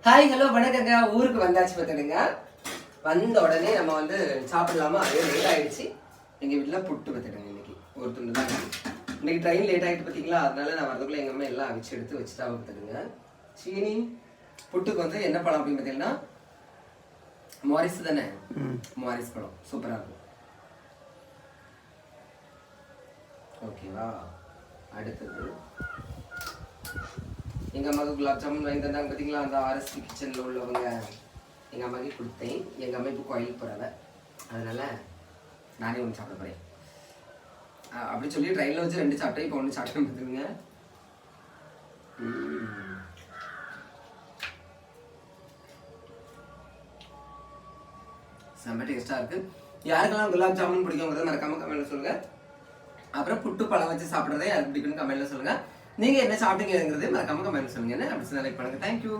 Hi hello வணக்கங்க. ஊருக்கு வந்தாச்சு பார்த்துடுங்க. வந்த உடனே நம்ம வந்து சாப்பிடலாமா? அதே லேட் ஆயிடுச்சு. எங்கள் வீட்டில் புட்டு பார்த்துடுங்க. இன்னைக்கு ஒரு துண்டு தான். இன்னைக்கு ட்ரெயின் லேட் ஆகிட்டு பார்த்தீங்களா, அதனால நான் வரதுக்குள்ளே எங்கள் அம்மா எல்லாம் அவிச்சு எடுத்து வச்சுட்டா பார்த்துடுங்க. சீனி புட்டுக்கு வந்து என்ன பழம் அப்படின்னு பார்த்தீங்கன்னா மாரிஸ் தானே, மாரிஸ் பழம் சூப்பராக இருக்கும். ஓகேவா? அடுத்தது எங்கள் அம்மாவுக்கு குலாப் ஜாமுன் வாங்கி தந்தாங்க பார்த்தீங்களா, அந்த ஆர்எஸ்டி கிச்சனில் உள்ளவங்க எங்கள் அம்மாவுக்கு கொடுத்தேன். எங்கள் அம்மா இப்போ கோயிலுக்கு போகிறவ, அதனால் நானே ஒன்று சாப்பிட போகிறேன். அப்படி சொல்லி ட்ரெயினில் வச்சு 2 சாப்பிட்டேன். இப்போ 1 சாப்பிட்டு பார்த்துருங்க. செம்ம டேஸ்ட்டாக இருக்குது. யாருக்கெல்லாம் குலாப் ஜாமுன் பிடிக்குங்கிறத மறக்காமல் கமெண்ட்டில் சொல்லுங்கள். அப்புறம் புட்டு பழம் வச்சு சாப்பிட்றதே யாருக்கு பிடிக்குன்னு கமெண்ட்டில் சொல்லுங்கள். நீங்கள் என்ன சாப்பிட்டீங்கிறது மறக்காம கமெண்ட் சொல்லுங்க. அப்படி லைக் பண்ணுங்க. தேங்க்யூ.